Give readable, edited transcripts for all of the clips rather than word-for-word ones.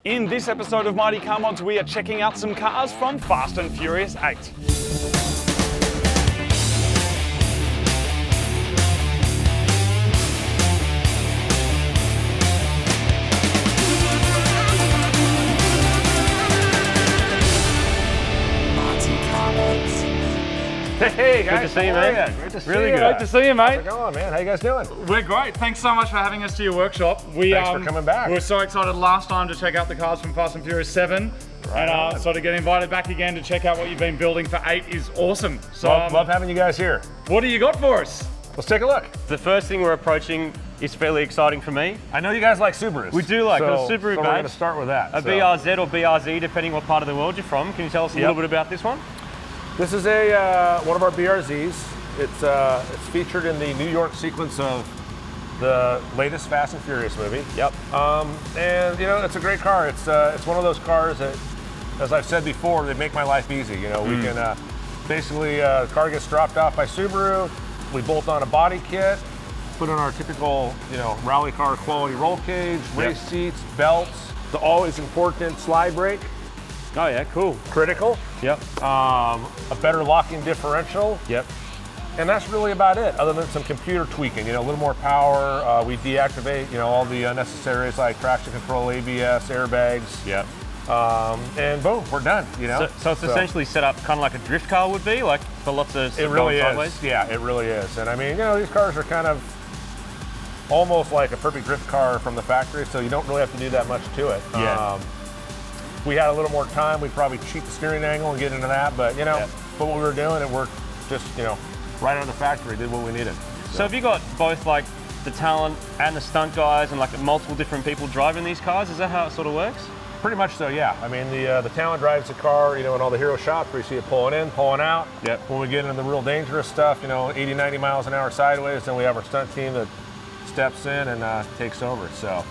In this episode of Mighty Car Mods, we are checking out some cars from Fast and Furious 8. Hey guys, good to see you, man. Great to see really you. great to see you, mate. How's it going, man? How you guys doing? We're great. Thanks so much for having us to your workshop. Thanks for coming back. We were so excited last time to check out the cars from Fast and Furious 7. Right And so to get invited back again to check out what you've been building for 8 is awesome. So Love having you guys here. what do you got for us? Let's take a look. The first thing we're approaching is fairly exciting for me. I know you guys like Subarus. We do like so, a Subaru so we're going to start with that. A BRZ or BRZ, depending what part of the world you're from. Can you tell us a little bit about this one? This is a one of our BRZs. It's featured in the New York sequence of the latest Fast and Furious movie. Yep. And you know, it's a great car. It's one of those cars that, as I've said before, they make my life easy. You know, we can basically the car gets dropped off by Subaru. We bolt on a body kit, put on our typical, you know, rally car quality roll cage, race seats, belts, the always important slide brake. Oh yeah, cool. Critical. Yep. A better locking differential. Yep. And that's really about it, other than some computer tweaking, you know, a little more power. We deactivate, you know, all the unnecessaries like traction control, ABS, airbags. Yep. And boom, we're done, you know? So it's essentially set up kind of like a drift car would be, like for lots of stuff It really going sideways? is. Yeah, it really is. And I mean, you know, these cars are kind of almost like a perfect drift car from the factory, so you don't really have to do that much to it. Yeah. If we had a little more time, we'd probably cheat the steering angle and get into that, but you know, but what we were doing, it worked just, you know, right out of the factory, did what we needed. So have you got both like the talent and the stunt guys and like multiple different people driving these cars? Is that how it sort of works? Pretty much so, yeah. I mean, the talent drives the car, you know, in all the hero shots where you see it pulling in, pulling out. Yep. When we get into the real dangerous stuff, you know, 80, 90 miles an hour sideways, then we have our stunt team that steps in and takes over. So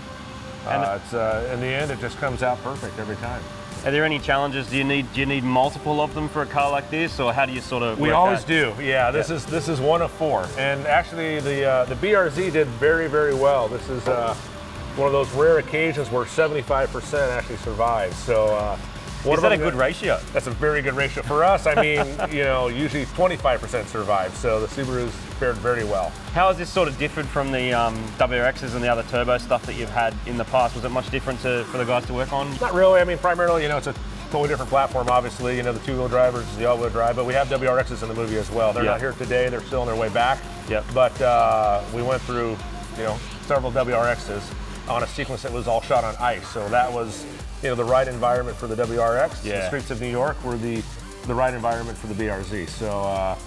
it's in the end, it just comes out perfect every time. Are there any challenges? Do you need multiple of them for a car like this, or how do you sort of We work always that? do, yeah. This is one of 4. And actually the BRZ did very, very well. This is one of those rare occasions where 75% actually survives. So Is that a good ratio? That's a very good ratio. For us, I mean, you know, usually 25% survive, so the Subarus fared very well. How is this sort of different from the WRXs and the other turbo stuff that you've had in the past? Was it much different for the guys to work on? Not really. I mean, primarily, you know, it's a totally different platform, obviously. You know, the two-wheel drive versus the all-wheel drive, but we have WRXs in the movie as well. They're not here today. They're still on their way back. Yep. But we went through, you know, several WRXs on a sequence that was all shot on ice. So that was, you know, the right environment for the WRX. Yeah. The streets of New York were the right environment for the BRZ. So,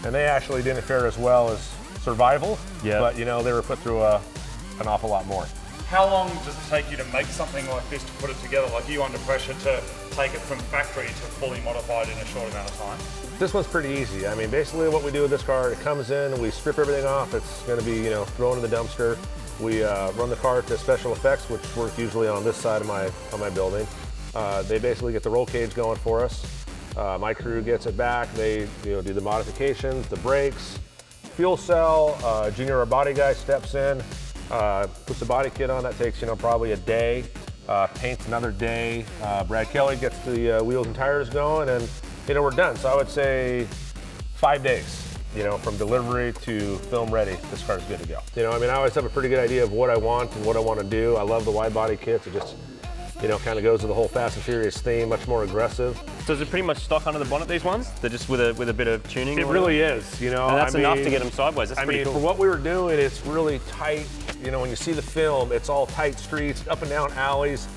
and they actually didn't fare as well as Survival. Yeah. But you know, they were put through an awful lot more. How long does it take you to make something like this, to put it together? Like, are you under pressure to take it from factory to fully modified in a short amount of time? This one's pretty easy. I mean, basically what we do with this car, it comes in, we strip everything off. It's going to be, you know, thrown in the dumpster. We run the car to special effects, which work usually on this side of my building. They basically get the roll cage going for us. My crew gets it back. They, you know, do the modifications, the brakes, fuel cell. Junior, our body guy, steps in, puts the body kit on. That takes, you know, probably a day. Paints another day. Brad Kelly gets the wheels and tires going, and you know, we're done. So I would say 5 days. You know, from delivery to film ready, this car's good to go. You know, I mean, I always have a pretty good idea of what I want and what I want to do. I love the wide body kits. It just, you know, kind of goes to the whole Fast and Furious theme, much more aggressive. So is it pretty much stock under the bonnet, these ones? They're just with a bit of tuning? It really is, you know. And that's I enough mean, to get them sideways. That's pretty cool. For what we were doing, it's really tight. You know, when you see the film, it's all tight streets, up and down alleys.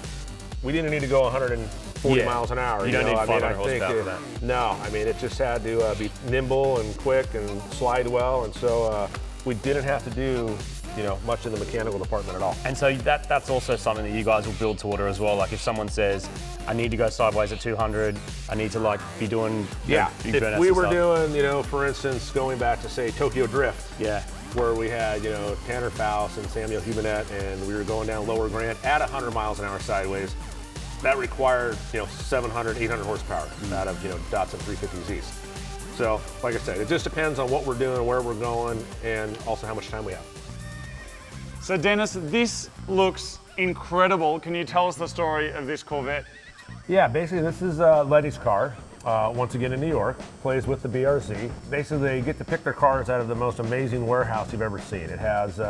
We didn't need to go 140 miles an hour. You don't need 500 horsepower for that. No, I mean, it just had to be nimble and quick and slide well, and so we didn't have to do, you know, much in the mechanical department at all. And so that's also something that you guys will build to order as well. Like if someone says, I need to go sideways at 200, I need to like be doing if we were doing, you know, for instance, going back to say Tokyo Drift, where we had, you know, Tanner Faust and Samuel Hubinette, and we were going down Lower Grant at 100 miles an hour sideways. That required, you know, 700, 800 horsepower out of, you know, Datsun 350Zs. So, like I said, it just depends on what we're doing, where we're going, and also how much time we have. So Dennis, this looks incredible. Can you tell us the story of this Corvette? Yeah, basically this is Letty's car. Once again in New York, plays with the BRZ. Basically they get to pick their cars out of the most amazing warehouse you've ever seen. It has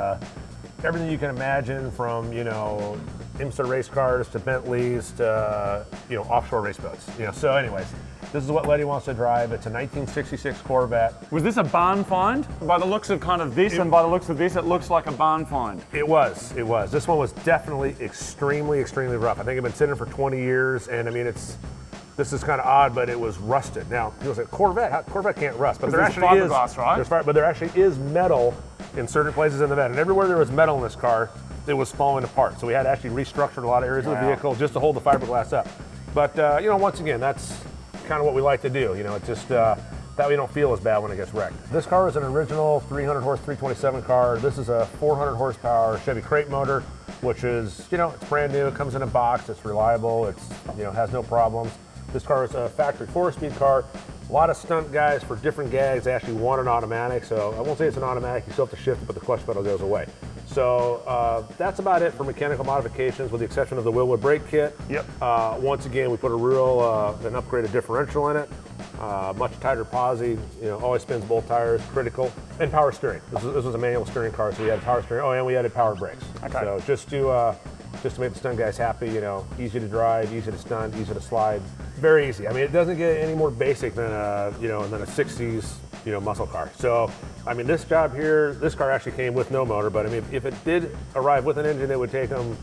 everything you can imagine from, you know, IMSA race cars to Bentleys to, you know, offshore race boats. You know, so anyways, this is what Letty wants to drive. It's a 1966 Corvette. Was this a barn find? By the looks of kind of this and by the looks of this, it looks like a barn find. It was. This one was definitely extremely rough. I think it's been sitting for 20 years, and I mean, this is kind of odd, but it was rusted. Now, people say, Corvette can't rust, but there actually is, right? But there actually is metal in certain places in the bed, and everywhere there was metal in this car, it was falling apart. So we had to actually restructure a lot of areas of the vehicle just to hold the fiberglass up. But you know, once again, that's kind of what we like to do. You know, it's just that we don't feel as bad when it gets wrecked. This car is an original 300 horse 327 car. This is a 400 horsepower Chevy crate motor, which is, you know, it's brand new. It comes in a box. It's reliable. It's, you know, has no problems. This car is a factory 4-speed car. A lot of stunt guys for different gags actually want an automatic, so I won't say it's an automatic. You still have to shift it, but the clutch pedal goes away. So that's about it for mechanical modifications, with the exception of the Willwood brake kit. Yep. Once again, we put a real, an upgraded differential in it. Much tighter posi, you know, always spins both tires, critical, and power steering. This was a manual steering car, so we had power steering. Oh, and we added power brakes. Okay. So just to make the stunt guys happy, you know, easy to drive, easy to stunt, easy to slide, very easy. I mean, it doesn't get any more basic than a 60s, you know, muscle car. So, I mean, this job here, this car actually came with no motor, but I mean, if it did arrive with an engine, it would take them,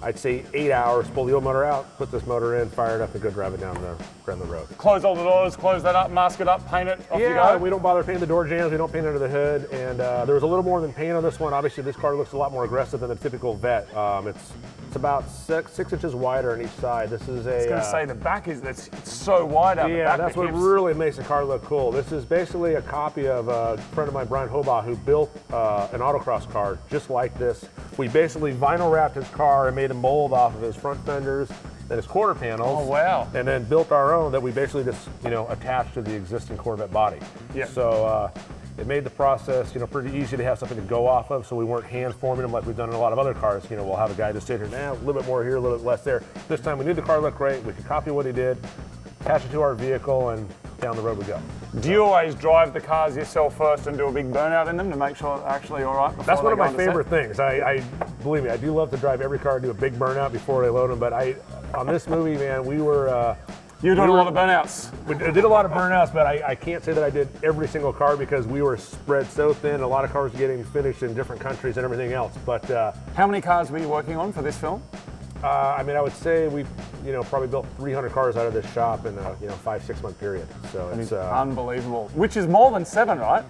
I'd say 8 hours, pull the old motor out, put this motor in, fire it up, and go drive it down the road. Close all the doors, close that up, mask it up, paint it, off you go. We don't bother painting the door jambs, we don't paint under the hood, and there was a little more than paint on this one. Obviously, this car looks a lot more aggressive than the typical Vette. It's about 6 inches wider on each side. This is a... I was going to say, the back is, it's so wide out the back. Yeah, that's what really makes the car look cool. This is basically a copy of a friend of mine, Brian Hobaugh, who built an autocross car just like this. We basically vinyl wrapped his car and made a mold off of his front fenders and his quarter panels. Oh, wow. And then built our own that we basically just, you know, attached to the existing Corvette body. Yeah. So it made the process, you know, pretty easy to have something to go off of, so we weren't hand forming them like we've done in a lot of other cars. You know, we'll have a guy just sit here, a little bit more here, a little bit less there. This time we knew the car looked great, we could copy what he did, attach it to our vehicle, and down the road we go. Do you always drive the cars yourself first and do a big burnout in them to make sure they're actually all right? That's one of my favorite things. I believe me, I do love to drive every car, do a big burnout before they load them, but on this movie, man, we were... You did a lot of burnouts. We did a lot of burnouts, but I can't say that I did every single car because we were spread so thin. A lot of cars were getting finished in different countries and everything else. But how many cars were you working on for this film? I mean, I would say we, you know, probably built 300 cars out of this shop in a 5-6 month period. So it's unbelievable. Which is more than 7, right?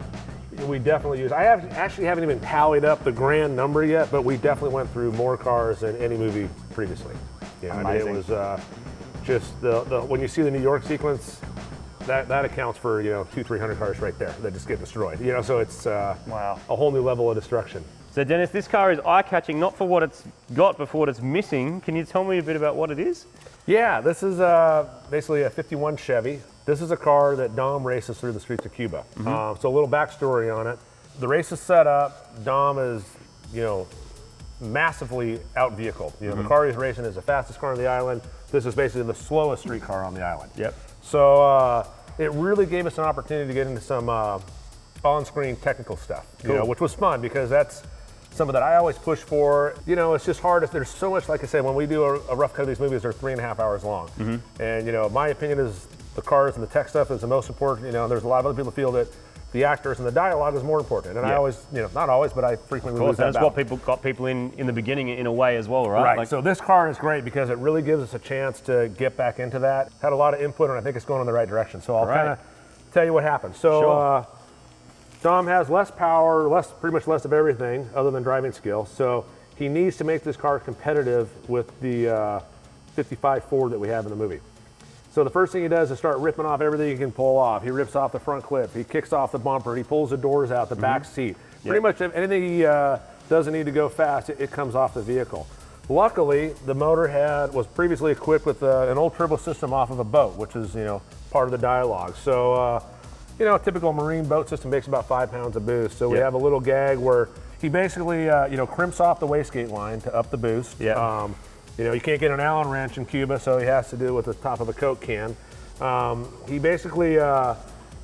We definitely use. I actually haven't even tallied up the grand number yet, but we definitely went through more cars than any movie previously. You know, amazing. I mean, it was. Just the when you see the New York sequence, that accounts for 200-300 cars right there that just get destroyed. You know, so it's wow, a whole new level of destruction. So Dennis, this car is eye-catching, not for what it's got, but for what it's missing. Can you tell me a bit about what it is? Yeah, this is basically a 51 Chevy. This is a car that Dom races through the streets of Cuba. Mm-hmm. So a little backstory on it. The race is set up. Dom is, massively out-vehicled. The car he's racing is the fastest car on the island. This is basically the slowest street car on the island. Yep. So it really gave us an opportunity to get into some on-screen technical stuff, which was fun because that's something that I always push for. It's just hard if there's so much, like I said, when we do a rough cut of these movies, they're 3.5 hours long. Mm-hmm. And my opinion is the cars and the tech stuff is the most important. There's a lot of other people who feel that the actors and the dialogue is more important. And I always, not always, but I frequently lose that battle. That's what got people in the beginning in a way as well, right? Right, so this car is great because it really gives us a chance to get back into that. Had a lot of input and I think it's going in the right direction. So I'll kind of tell you what happened. So Dom has less power, pretty much less of everything other than driving skill. So he needs to make this car competitive with the 55 Ford that we have in the movie. So the first thing he does is start ripping off everything he can pull off. He rips off the front clip, he kicks off the bumper, he pulls the doors out, the back seat. Pretty much anything he doesn't need to go fast, it comes off the vehicle. Luckily, the motor was previously equipped with an old turbo system off of a boat, which is part of the dialogue. So a typical marine boat system makes about 5 pounds of boost. So we have a little gag where he basically, you know, crimps off the wastegate line to up the boost. Yeah. You know, you can't get an Allen wrench in Cuba, so he has to do it with the top of a Coke can. He basically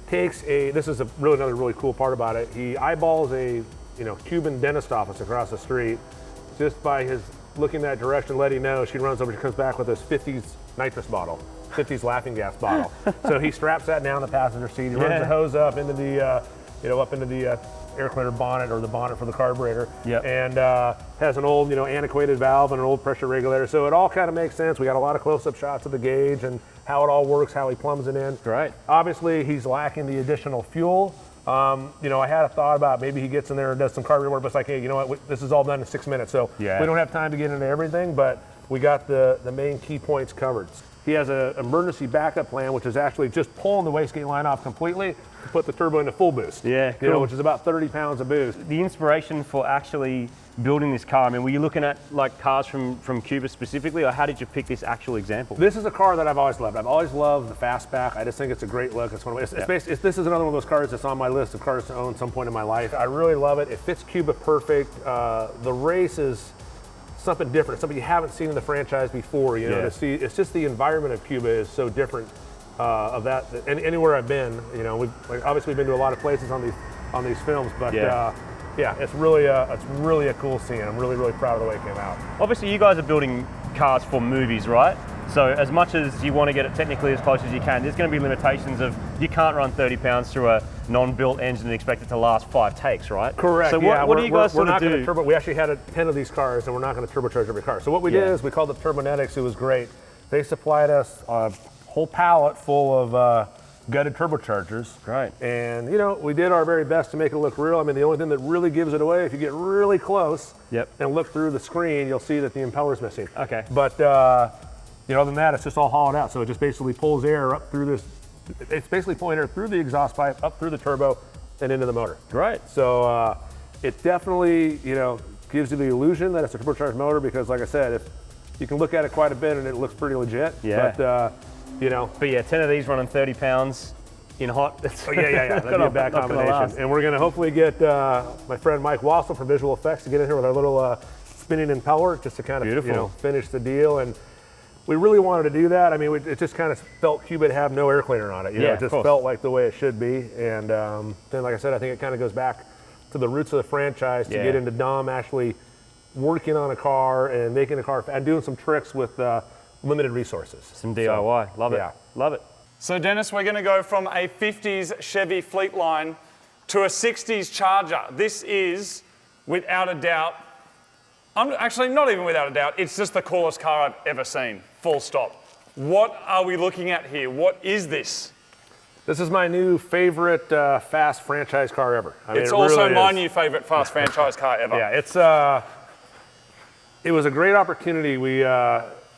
takes this is another really cool part about it. He eyeballs a, you know, Cuban dentist office across the street. Just by his looking that direction, letting know, she runs over, she comes back with this 50s nitrous bottle, 50s laughing gas bottle. So he straps that down the passenger seat. He runs the hose up into the, you know, up into the air cleaner bonnet, or the bonnet for the carburetor. Yep. And has an old, you know, antiquated valve and an old pressure regulator. So it all kind of makes sense. We got a lot of close-up shots of the gauge and how it all works, how he plumbs it in. Great. Obviously, he's lacking the additional fuel. You know, I had a thought about maybe he gets in there and does some carburetor work, but it's like, hey, you know what, this is all done in 6 minutes, so we don't have time to get into everything, but we got the main key points covered. He has an emergency backup plan, which is actually just pulling the wastegate line off completely to put the turbo into full boost. Yeah, You know, cool. which is about 30 pounds of boost. The inspiration for actually building this car, I mean, were you looking at like cars from Cuba specifically, or how did you pick this actual example? This is a car that I've always loved. I've always loved the fastback. I just think it's a great look. It's one of this is another one of those cars that's on my list of cars to own at some point in my life. I really love it. It fits Cuba perfect. The race is something different, something you haven't seen in the franchise before. You know, to see, it's just the environment of Cuba is so different of that. Anywhere I've been, you know, we've been to a lot of places on these films, but yeah, it's really a cool scene. I'm really proud of the way it came out. Obviously, you guys are building cars for movies, right? So as much as you want to get it technically as close as you can, there's going to be limitations of you can't run 30 pounds through a non-built engine and expect it to last 5 takes, right? Correct. So what do you guys sort of do? We actually had 10 of these cars, and we're not going to turbocharge every car. So what we did is we called it Turbonetics. It was great. They supplied us a whole pallet full of gutted turbochargers. Great. And you know, we did our very best to make it look real. I mean, the only thing that really gives it away, if you get really close and look through the screen, you'll see that the impeller's missing. Okay. But you know, other than that, it's just all hollowed out. So it just basically pulls air up through this. It's basically pulling air through the exhaust pipe, up through the turbo, and into the motor. Great. So it definitely, you know, gives you the illusion that it's a turbocharged motor, because, like I said, if you can look at it quite a bit and it looks pretty legit. Yeah. But you know. But yeah, 10 of these running 30 pounds in hot. Yeah. That'd be a bad combination. And we're gonna hopefully get my friend Mike Wassel from Visual Effects to get in here with our little spinning impeller, just to kind of you know, finish the deal. And we really wanted to do that. I mean, it just kind of felt Cuba to have no air cleaner on it. You know, it just felt like the way it should be. And then, like I said, I think it kind of goes back to the roots of the franchise to get into Dom actually working on a car and making a car and doing some tricks with limited resources. Some DIY. Love it. Yeah. Love it. So Dennis, we're going to go from a 50s Chevy Fleetline to a 60s Charger. This is, without a doubt, actually not even without a doubt, it's just the coolest car I've ever seen, full stop. What are we looking at here? What is this? This is my new favorite Fast franchise car ever. I mean, it's also really my new favorite Fast franchise car ever. Yeah, it was a great opportunity.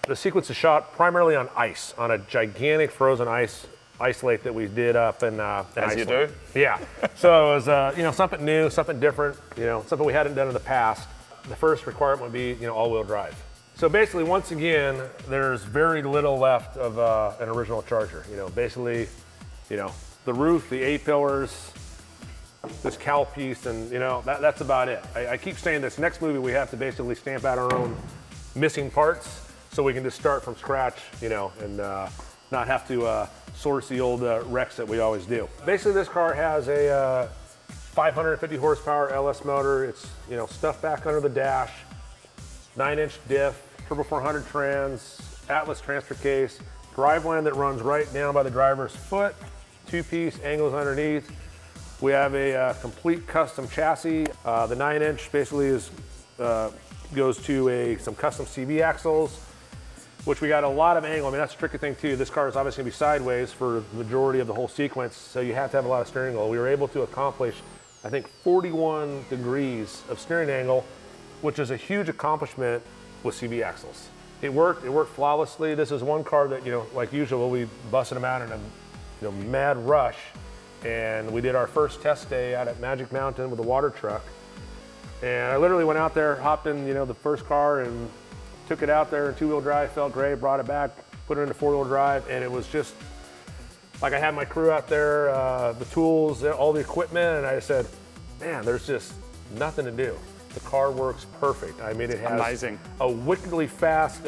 The sequence is shot primarily on ice, on a gigantic frozen ice lake that we did up in As Iceland. you do. Yeah. So it was you know, something new, something different, you know, something we hadn't done in the past. The first requirement would be, you know, all-wheel drive. So basically, once again, there's very little left of an original Charger. You know, basically, you know, the roof, the A-pillars, this cowl piece, and you know, that's about it. I keep saying this next movie we have to basically stamp out our own missing parts, so we can just start from scratch, you know, and not have to source the old wrecks that we always do. Basically, this car has a 550 horsepower LS motor. It's, you know, stuffed back under the dash, 9-inch diff, Turbo 400 trans, Atlas transfer case, driveline that runs right down by the driver's foot, 2-piece angles underneath. We have a complete custom chassis. The 9-inch basically goes to some custom CV axles, which we got a lot of angle. I mean, that's a tricky thing too. This car is obviously gonna be sideways for the majority of the whole sequence, so you have to have a lot of steering angle. We were able to accomplish, I think, 41 degrees of steering angle, which is a huge accomplishment with CV axles. It worked flawlessly. This is one car that, you know, like usual, we busted them out in a, you know, mad rush, and we did our first test day out at Magic Mountain with a water truck. And I literally went out there, hopped in, you know, the first car and took it out there in 2-wheel drive, felt great, brought it back, put it into 4-wheel drive, and it was just, like I had my crew out there, the tools, all the equipment, and I said, man, there's just nothing to do. The car works perfect. I mean, it has Amazing. a wickedly fast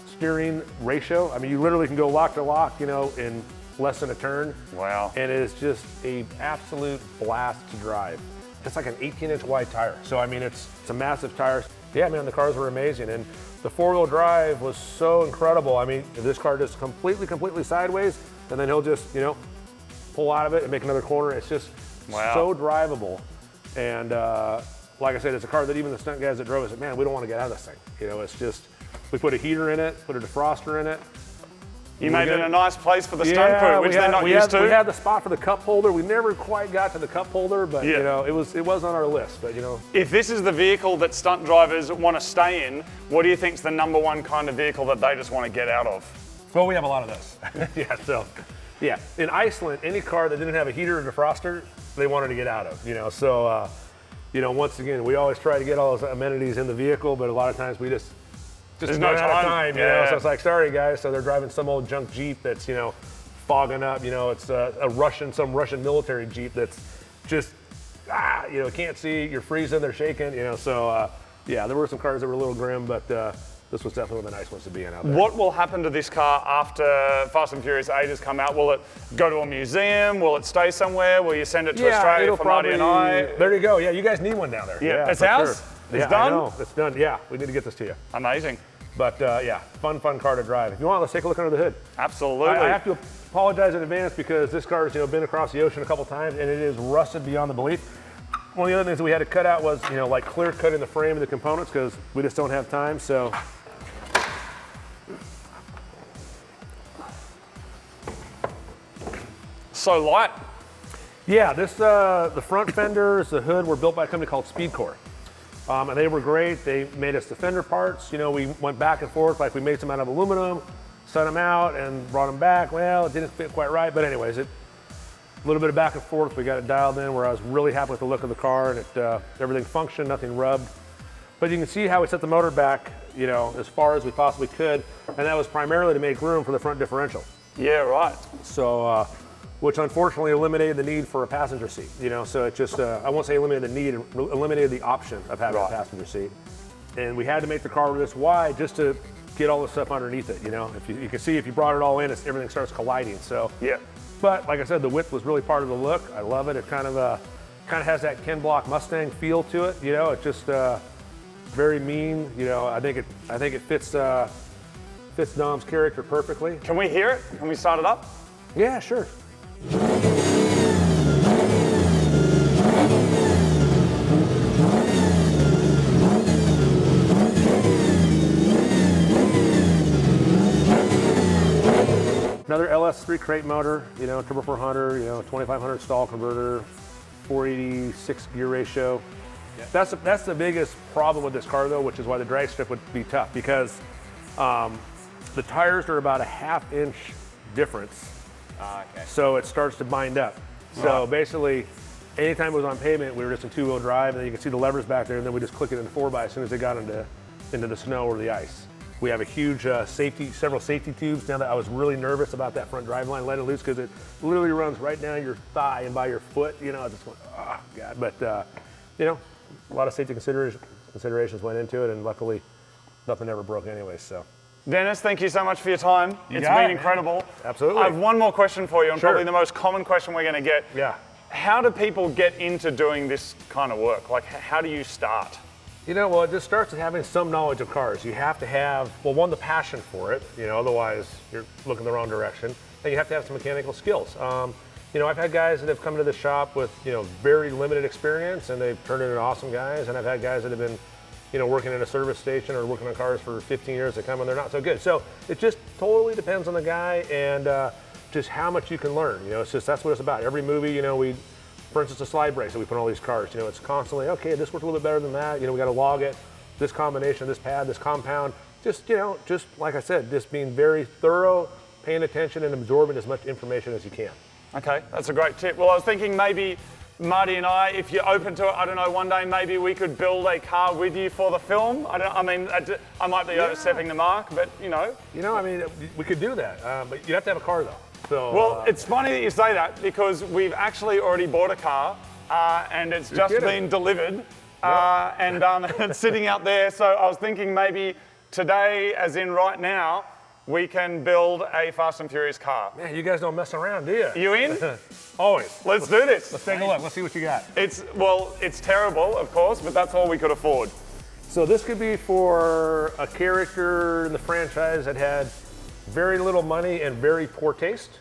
steering ratio. I mean, you literally can go lock to lock, you know, in less than a turn. Wow. And it is just an absolute blast to drive. It's like an 18-inch wide tire. So, I mean, it's a massive tire. Yeah, man, the cars were amazing. And the four-wheel drive was so incredible. I mean, this car just completely sideways, and then he'll just, you know, pull out of it and make another corner. It's just so drivable. And like I said, it's a car that even the stunt guys that drove it said, man, we don't want to get out of this thing. You know, it's just, we put a heater in it, put a defroster in it. You made it a nice place for the stunt crew, which they're not used to. We had the spot for the cup holder. We never quite got to the cup holder, but you know, it was on our list. But you know, if this is the vehicle that stunt drivers want to stay in, what do you think is the number one kind of vehicle that they just want to get out of? Well, we have a lot of those. Yeah. In Iceland, any car that didn't have a heater or defroster, they wanted to get out of. You know, so you know, once again, we always try to get all those amenities in the vehicle, but a lot of times we just there's no time. You know, so it's like, sorry guys, so they're driving some old junk Jeep that's, you know, fogging up, you know, it's some Russian military Jeep that's just, you know, can't see, you're freezing, they're shaking, you know, so yeah, there were some cars that were a little grim, but this was definitely one of the nice ones to be in out there. What will happen to this car after Fast and Furious 8 has come out? Will it go to a museum? Will it stay somewhere? Will you send it to Australia for Marty and I? There you go, yeah, you guys need one down there. Yeah, it's ours? Sure. It's done? I know. It's done, yeah, we need to get this to you. Amazing. But yeah, fun car to drive. If you want, let's take a look under the hood. Absolutely. I have to apologize in advance because this car has, you know, been across the ocean a couple times and it is rusted beyond the belief. One of the other things that we had to cut out was, you know, like clear cutting the frame of the components because we just don't have time. So light. Yeah, this the front fenders, the hood were built by a company called Speedcore. And they were great. They made us the fender parts. You know, we went back and forth, like we made some out of aluminum, sent them out and brought them back. Well, it didn't fit quite right, but anyways, a little bit of back and forth. We got it dialed in where I was really happy with the look of the car and everything functioned, nothing rubbed. But you can see how we set the motor back, you know, as far as we possibly could. And that was primarily to make room for the front differential. Yeah, right. So, which unfortunately eliminated the need for a passenger seat, you know, so it just, I won't say eliminated the need, it eliminated the option of having a passenger seat. And we had to make the car this wide just to get all the stuff underneath it, you know. If you can see, if you brought it all in, everything starts colliding, so. Yeah. But like I said, the width was really part of the look. I love it. It kind of has that Ken Block Mustang feel to it, you know, it just very mean, you know, I think it fits Dom's character perfectly. Can we hear it? Can we start it up? Yeah, sure. Another LS3 crate motor, you know, turbo 400, you know, 2500 stall converter, 486 gear ratio. Yep. That's the biggest problem with this car though, which is why the drag strip would be tough because the tires are about a ½ inch difference. Okay. So it starts to bind up. So basically, anytime it was on pavement, we were just in two-wheel drive, and then you can see the levers back there, and then we just click it in 4x as soon as they got into the snow or the ice. We have a huge several safety tubes. Now that I was really nervous about that front drive line letting loose because it literally runs right down your thigh and by your foot. You know, I just went, oh God. But you know, a lot of safety considerations went into it, and luckily, nothing ever broke anyway. So. Dennis, thank you so much for your time. It's been incredible. Absolutely. I have one more question for you, and Sure. probably the most common question we're going to get. Yeah. How do people get into doing this kind of work? Like, how do you start? You know, well, it just starts with having some knowledge of cars. You have to have, well, one, the passion for it, you know, otherwise you're looking the wrong direction. And you have to have some mechanical skills. You know, I've had guys that have come to the shop with, you know, very limited experience and they've turned into awesome guys. And I've had guys that have been, you know, working in a service station or working on cars for 15 years that come and they're not so good. So it just totally depends on the guy and just how much you can learn. You know, it's just, that's what it's about. Every movie, you know, for instance, a slide brake that we put on all these cars, you know, it's constantly, okay, this worked a little bit better than that. You know, we got to log it, this combination, this pad, this compound. Just, you know, just like I said, just being very thorough, paying attention and absorbing as much information as you can. Okay, that's a great tip. Well, I was thinking maybe Marty and I, if you're open to it, I don't know, one day maybe we could build a car with you for the film. I might be overstepping the mark, but you know. You know, I mean, we could do that, but you have to have a car though. So, well, it's funny that you say that because we've actually already bought a car and it's just been delivered and it's sitting out there. So I was thinking maybe today, as in right now, we can build a Fast and Furious car. Man, you guys don't mess around, do you? You in? Always. Let's do this. Let's take a look. Let's see what you got. It's terrible, of course, but that's all we could afford. So this could be for a character in the franchise that had very little money and very poor taste.